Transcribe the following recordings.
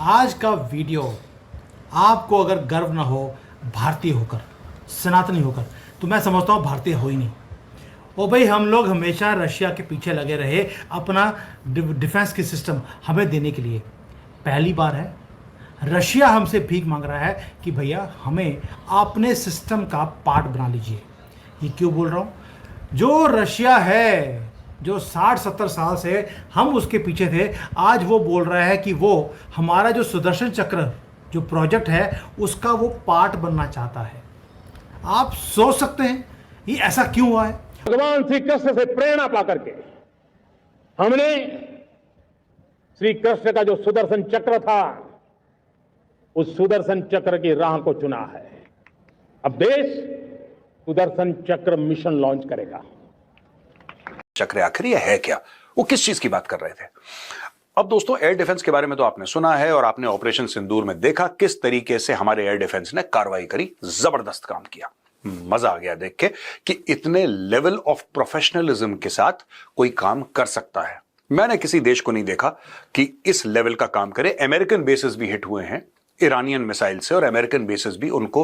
आज का वीडियो आपको अगर गर्व ना हो भारतीय होकर, सनातनी होकर, तो मैं समझता हूँ भारतीय हो ही नहीं। ओ भाई, हम लोग हमेशा रशिया के पीछे लगे रहे अपना डिफेंस की सिस्टम हमें देने के लिए। पहली बार है रशिया हमसे भीख मांग रहा है कि भैया हमें अपने सिस्टम का पार्ट बना लीजिए। ये क्यों बोल रहा हूँ? जो रशिया है, जो 60-70 साल से हम उसके पीछे थे, आज वो बोल रहा है कि वो हमारा जो सुदर्शन चक्र जो प्रोजेक्ट है उसका वो पार्ट बनना चाहता है। आप सोच सकते हैं ये ऐसा क्यों हुआ है? भगवान श्री कृष्ण से प्रेरणा पाकर के हमने श्री कृष्ण का जो सुदर्शन चक्र था, उस सुदर्शन चक्र की राह को चुना है। अब देश सुदर्शन चक्र मिशन लॉन्च करेगा। चक्र आखिर ये है क्या? वो किस चीज की बात कर रहे थे? अब दोस्तों, एयर डिफेंस के बारे में तो आपने सुना है और आपने ऑपरेशन सिंदूर में देखा किस तरीके से हमारे एयर डिफेंस ने कार्रवाई करी, जबरदस्त काम किया। मजा आ गया देख के कि इतने लेवल ऑफ प्रोफेशनलिज्म के साथ कोई काम कर सकता है। मैंने किसी देश को नहीं देखा कि इस लेवल का काम करे। अमेरिकन बेसेस भी हिट हुए हैं ईरानियन मिसाइल से और अमेरिकन बेसेस भी उनको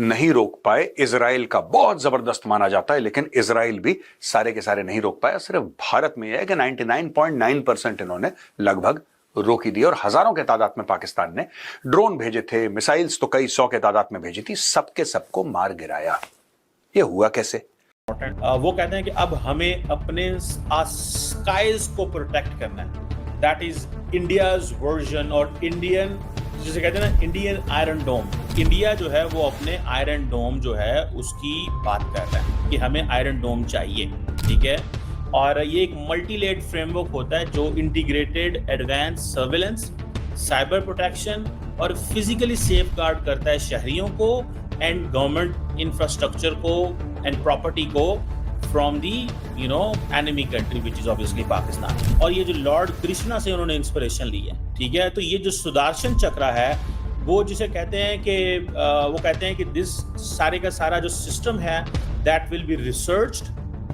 नहीं रोक पाए। इजराइल का बहुत जबरदस्त माना जाता है, लेकिन इजराइल भी सारे के सारे नहीं रोक पाया। सिर्फ भारत में यह है कि 99.9% इन्होंने लगभग रोकी दी और हजारों के तादाद में पाकिस्तान ने ड्रोन भेजे थे, मिसाइल्स तो कई 100 के तादाद में भेजी थी, सबके सबको मार गिराया। ये हुआ कैसे? वो कहते हैं कि अब हमें अपने स्काइज को प्रोटेक्ट करना है। दैट इज इंडियाज वर्जन और इंडियन, जिसे कहते हैं ना, इंडियन आयरन डोम। इंडिया जो है वो अपने आयरन डोम जो है उसकी बात कर रहा है कि हमें आयरन डोम चाहिए, ठीक है। और ये एक मल्टी लेड फ्रेमवर्क होता है जो integrated advance surveillance, cyber protection और फिजिकली सेफ गार्ड करता है शहरियों को एंड गवर्नमेंट इंफ्रास्ट्रक्चर को एंड प्रॉपर्टी को from the enemy country which is obviously Pakistan. और ये जो लॉर्ड कृष्णा से उन्होंने इंस्पिरेशन ली है, ठीक है। तो ये जो सुदर्शन चक्र है वो जिसे कहते हैं कि वो कहते हैं कि दिस सारे का सारा जो सिस्टम है that will be researched,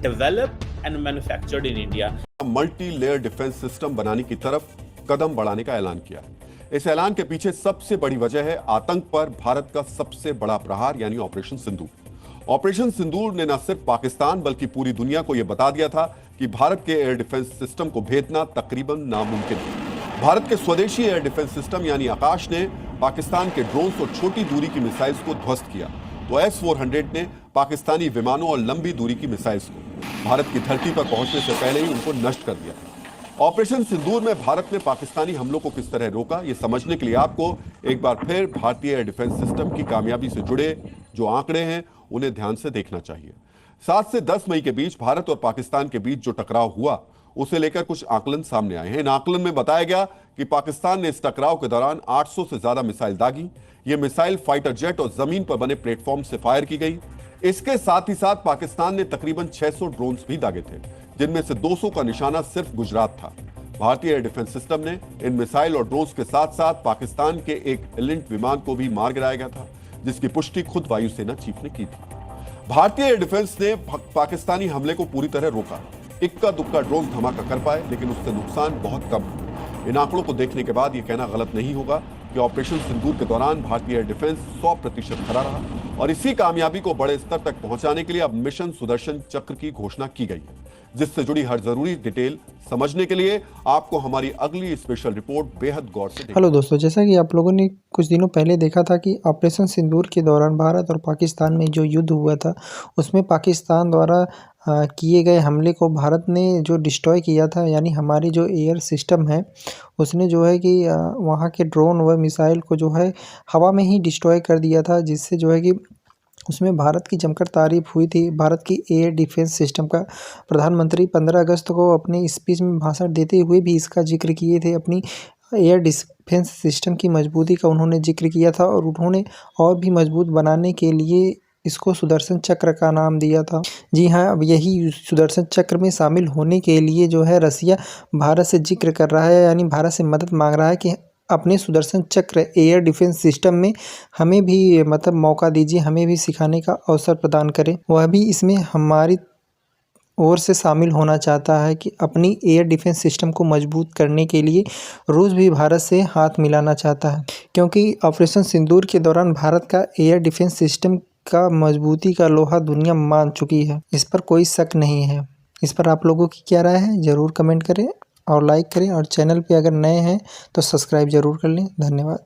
developed and manufactured in India. Multi layer defence system बनाने की तरफ कदम बढ़ाने का ऐलान किया। इस ऐलान के पीछे सबसे बड़ी वजह है आतंक पर भारत का सबसे बड़ा प्रहार यानी ऑपरेशन सिंदूर। ऑपरेशन सिंदूर ने न सिर्फ पाकिस्तान बल्कि पूरी दुनिया को यह बता दिया था कि भारत के एयर डिफेंस सिस्टम को भेदना तकरीबन नामुमकिन है। भारत के स्वदेशी एयर डिफेंस सिस्टम यानी आकाश ने पाकिस्तान के ड्रोन्स और छोटी दूरी की मिसाइल्स को ध्वस्त किया, तो S-400 ने पाकिस्तानी विमानों और लंबी दूरी की मिसाइल्स को भारत की धरती पर पहुंचने से पहले ही उनको नष्ट कर दिया। ऑपरेशन सिंदूर में भारत ने पाकिस्तानी हमलों को किस तरह रोका, यह समझने के लिए आपको एक बार फिर भारतीय एयर डिफेंस सिस्टम की कामयाबी से जुड़े जो आंकड़े हैं उन्हें ध्यान से देखना चाहिए। 7 से 10 मई के बीच भारत और पाकिस्तान के बीच जो टकराव हुआ उसे लेकर कुछ आकलन सामने आए हैं। इन आकलन में बताया गया कि पाकिस्तान ने इस टकराव के दौरान 800 से ज्यादा मिसाइल दागी। ये मिसाइल फाइटर जेट और जमीन पर बने प्लेटफॉर्म से फायर की गई। इसके साथ ही साथ पाकिस्तान ने तकरीबन 600 ड्रोन्स भी दागे थे, जिनमें से 200 का निशाना सिर्फ गुजरात था। भारतीय एयर डिफेंस सिस्टम ने इन मिसाइल और ड्रोन्स के साथ साथ पाकिस्तान के एक एलिंट विमान को भी मार गिराया गया था, जिसकी पुष्टि खुद वायुसेना चीफ ने की थी। भारतीय एयर डिफेंस ने पाकिस्तानी हमले को पूरी तरह रोका। इक्का दुक्का ड्रोन धमाका कर पाए, लेकिन उससे नुकसान बहुत कम हुआ। इन आंकड़ों को देखने के बाद यह कहना गलत नहीं होगा कि ऑपरेशन सिंदूर के दौरान भारतीय एयर डिफेंस 100% खड़ा रहा और इसी कामयाबी को बड़े स्तर तक पहुंचाने के लिए अब मिशन सुदर्शन चक्र की घोषणा की गई है, जिससे जुड़ी हर जरूरी डिटेल समझने के लिए आपको हमारी अगली स्पेशल रिपोर्ट बेहद गौर से देखना। हेलो दोस्तों, जैसा कि आप लोगों ने कुछ दिनों पहले देखा था कि ऑपरेशन सिंदूर के दौरान भारत और पाकिस्तान में जो युद्ध हुआ था उसमें पाकिस्तान द्वारा किए गए हमले को भारत ने जो डिस्ट्रॉय किया था, यानी हमारी जो एयर सिस्टम है उसने जो है कि वहाँ के ड्रोन व मिसाइल को जो है हवा में ही डिस्ट्रॉय कर दिया था, जिससे जो है कि उसमें भारत की जमकर तारीफ हुई थी। भारत की एयर डिफेंस सिस्टम का प्रधानमंत्री 15 अगस्त को अपने स्पीच में भाषण देते हुए भी इसका जिक्र किए थे। अपनी एयर डिफेंस सिस्टम की मजबूती का उन्होंने जिक्र किया था और उन्होंने और भी मजबूत बनाने के लिए इसको सुदर्शन चक्र का नाम दिया था। जी हाँ, अब यही सुदर्शन चक्र में शामिल होने के लिए जो है रसिया भारत से जिक्र कर रहा है, यानी भारत से मदद मांग रहा है कि अपने सुदर्शन चक्र एयर डिफेंस सिस्टम में हमें भी मौका दीजिए, हमें भी सिखाने का अवसर प्रदान करें। वह भी इसमें हमारी ओर से शामिल होना चाहता है कि अपनी एयर डिफेंस सिस्टम को मजबूत करने के लिए रूस भी भारत से हाथ मिलाना चाहता है, क्योंकि ऑपरेशन सिंदूर के दौरान भारत का एयर डिफेंस सिस्टम का मजबूती का लोहा दुनिया मान चुकी है। इस पर कोई शक नहीं है। इस पर आप लोगों की क्या राय है, ज़रूर कमेंट करें और लाइक करें, और चैनल पे अगर नए हैं तो सब्सक्राइब ज़रूर कर लें। धन्यवाद।